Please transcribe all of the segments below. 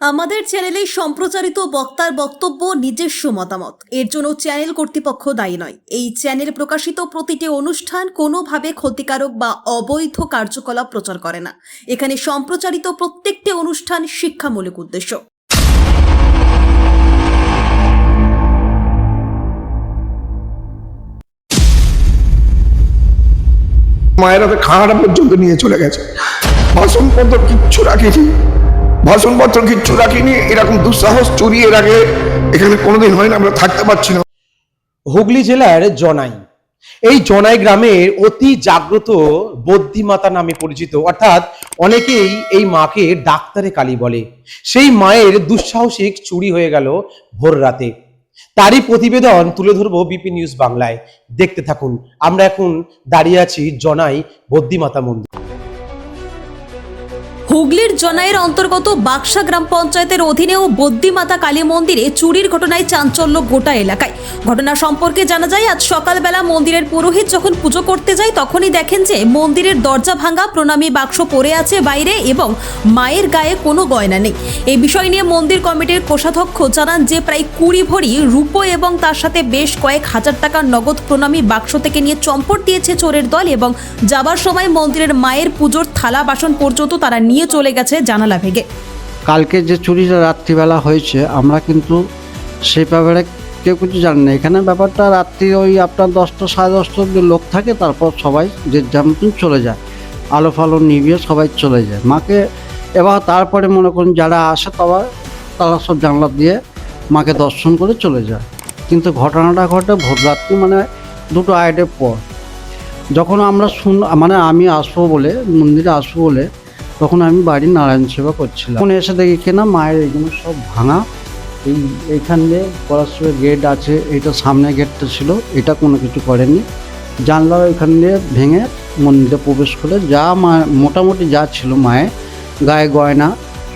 আমাদের চ্যানেলে সম্প্রচারিত বক্তার বক্তব্য নিজস্ব মতামত, এর জন্য চ্যানেল কর্তৃপক্ষ দায়ী নয়। এই চ্যানেল প্রকাশিত প্রতিটি অনুষ্ঠান কোনোভাবে ক্ষতিকারক বা অবৈধ কার্যকলাপ প্রচার করে না। এখানে সম্প্রচারিত প্রত্যেকটি অনুষ্ঠান শিক্ষামূলক উদ্দেশ্য। মায়ের হাতে খাওয়াটা পর্যন্ত নিয়ে চলে গেছে। ভাষণপত্র কিচ্ছু রাখিনি। এরকম দুঃসাহস চুরি এর আগে এখানে কোনোদিন হয় না, আমরা থাকতে পারছি না। হুগলি জেলার জনাই, এই জনাই গ্রামের অতি জাগ্রত বদ্যিমাতা নামে পরিচিত, অর্থাৎ অনেকেই এই মাকে ডাক্তারে কালী বলে। সেই মায়ের দুঃসাহসিক চুরি হয়ে গেল ভোর রাতে। তারই প্রতিবেদন তুলে ধরবো বিপি নিউজ বাংলায়। দেখতে থাকুন। আমরা এখন দাঁড়িয়ে আছি জনাই বদ্যিমাতা মন্দির। হুগলির জনাইয়ের অন্তর্গত বাক্সা গ্রাম পঞ্চায়েতের অধীনেও বদ্যিমাতা কালী মন্দিরে চুরির ঘটনায় চাঞ্চল্য গোটা এলাকায়। ঘটনা সম্পর্কে জানা যায়, আজ সকালবেলা মন্দিরের পুরোহিত যখন পুজো করতে যায় তখনই দেখেন যে মন্দিরের দরজা ভাঙা, প্রণামী বাক্স পড়ে আছে বাইরে এবং মায়ের গায়ে কোনো গয়না নেই। এই বিষয় নিয়ে মন্দির কমিটির কোষাধ্যক্ষ জানান যে প্রায় 20 ভরি রূপো এবং তার সাথে বেশ কয়েক হাজার টাকার নগদ প্রণামী বাক্স থেকে নিয়ে চম্পট দিয়েছে চোরের দল এবং যাবার সময় মন্দিরের মায়ের পুজোর থালা বাসন পর্যন্ত তারা নিয়ে চলে গেছে জানালা ভেঙে। কালকে যে চুরিটা রাত্রিবেলা হয়েছে, আমরা কিন্তু সেই ব্যাপারে কেউ কিছু জানি না। এখানে ব্যাপারটা রাত্রি ওই আপনার 10টা সাড়ে 10টা অব্দি লোক থাকে, তারপর সবাই যে যেমন চলে যায়, আলো ফালো নিভিয়ে সবাই চলে যায়। মাকে এবার তারপরে মনে করুন যারা আসে তারা সব জানলা দিয়ে মাকে দর্শন করে চলে যায়। কিন্তু ঘটনাটা ঘটে ভোর রাত্রি, মানে 2টো আড়াইটের পর, যখন আমরা আমি আসবো বলে মন্দিরে আসবো বলে তখন আমি বাড়ির নারায়ণ সেবা করছিলাম। তখন এসে দেখি কিনা মায়ের এইগুলো সব ভাঙা। এইখান দিয়ে পলাশপুরের গেট আছে, এইটা সামনে গেটটা ছিল, এটা কোনো কিছু করেনি। জানলাও এখান দিয়ে ভেঙে মন্দিরে প্রবেশ করে যা মোটামুটি যা ছিল মায়ের গায়ে গয়না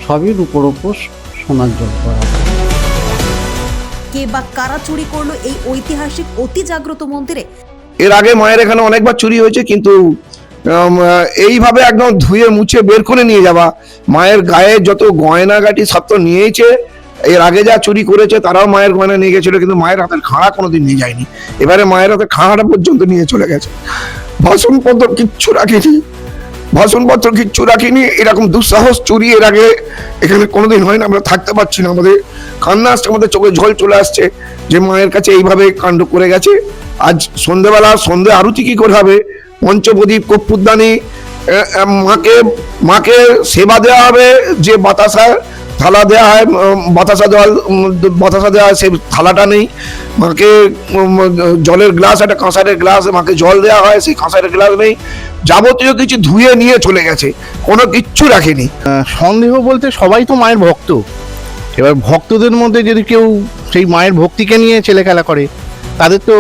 সবই রূপোর ওপর সোনার জল করা। কে বা কারা চুরি করলো এই ঐতিহাসিক অতি জাগ্রত মন্দিরে? এর আগে মায়ের এখানে অনেকবার চুরি হয়েছে, কিন্তু এইভাবে একদম ধুয়ে মুছে বের করে নিয়ে যাওয়া, মায়ের গায়ে যত গয়নাগাটি সব তো নিয়েছে। এর আগে যা চুরি করেছে তারাও মায়ের গয়না নিয়ে গেছিল, কিন্তু মায়ের হাতের খাড়া কোনোদিন নিয়ে যায়নি। এবারে মায়ের হাতের খাড়াটা পর্যন্ত নিয়ে চলে গেছে। ভাষণপত্র কিচ্ছু রাখিনি। এরকম দুঃসাহস চুরি এর আগে এখানে কোনোদিন হয় না, আমরা থাকতে পারছি না। আমাদের কান্না আসছে, আমাদের চোখে জল চলে আসছে যে মায়ের কাছে এইভাবে কাণ্ড করে গেছে। আজ সন্ধে আরতি কি করে হবে? পঞ্চপ্রদীপ, কর্পূরদানি, মাকে সেবা দেওয়া হবে। যে বাতাসা থালা দেওয়া হয়, বাতাসা দেওয়া হয়, সেই থালাটা নেই। মাকে জলের গ্লাস, একটা কাঁসারের গ্লাস, মাকে জল দেওয়া হয়, সেই কাঁসারের গ্লাস নেই। যাবতীয় কিছু ধুয়ে নিয়ে চলে গেছে, কোনো কিচ্ছু রাখেনি। সন্দেহ বলতে সবাই তো মায়ের ভক্ত। এবার ভক্তদের মধ্যে যদি কেউ সেই মায়ের ভক্তিকে নিয়ে ছেলেখেলা করে, তাদের তো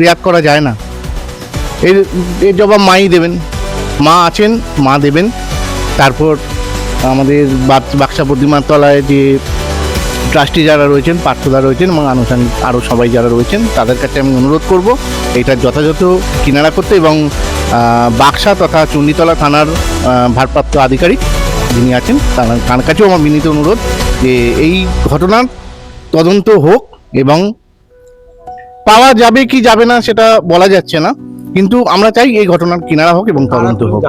রিয়াক্ট করা যায় না। এর জবাব মাই দেবেন। মা আছেন, মা দেবেন। তারপর আমাদের বাক্সা বদ্যিমাতলায় যে ট্রাস্টি যারা রয়েছেন, পার্থদা রয়েছেন এবং আনুষ্ঠানিক আরও সবাই যারা রয়েছেন, তাদের কাছে আমি অনুরোধ করব এটার যথাযথ কিনারা করতে, এবং বাক্সা তথা চণ্ডীতলা থানার ভারপ্রাপ্ত আধিকারিক যিনি আছেন তার কাছেও আমার বিনীত অনুরোধ যে এই ঘটনার তদন্ত হোক, এবং পাওয়া যাবে কি যাবে না সেটা বলা যাচ্ছে না, কিন্তু আমরা চাই এই ঘটনার কিনারা হোক এবং তদন্ত হোক।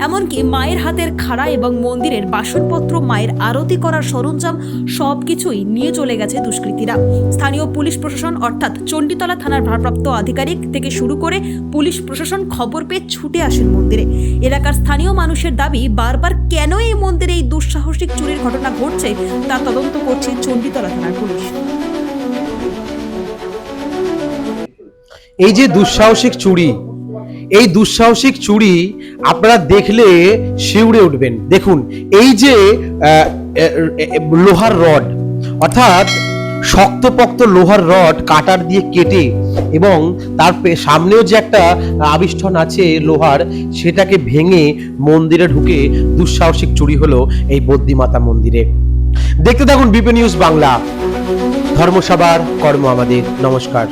এমনকি মায়ের হাতের খাড়া এবং মন্দিরের বাসনপত্র, মায়ের আরতি করার সরঞ্জাম সবকিছুই নিয়ে চলে গেছে দুষ্কৃতীরা। স্থানীয় পুলিশ প্রশাসন অর্থাৎ চণ্ডীতলা থানার ভারপ্রাপ্ত আধিকারিক থেকে শুরু করে পুলিশ প্রশাসন খবর পেয়ে ছুটে আসেন মন্দিরে। এলাকার স্থানীয় মানুষের দাবি, বারবার কেন এই মন্দিরে এই দুঃসাহসিক চুরির ঘটনা ঘটছে তা তদন্ত করছে চণ্ডীতলা থানার পুলিশ। এই যে দুঃসাহসিক চুরি আপনারা দেখলে শিউরে উঠবেন। দেখুন, এই যে লোহার রড, অর্থাৎ শক্তপোক্ত লোহার রড কাটার দিয়ে কেটে, এবং তার সামনেও যে একটা আবিষ্ঠন আছে লোহার, সেটাকে ভেঙে মন্দিরে ঢুকে দুঃসাহসিক চুরি হলো এই বদ্যিমাতা মন্দিরে। দেখতে থাকুন বিপি নিউজ বাংলা। ধর্ম সবার, কর্ম আমাদের। নমস্কার।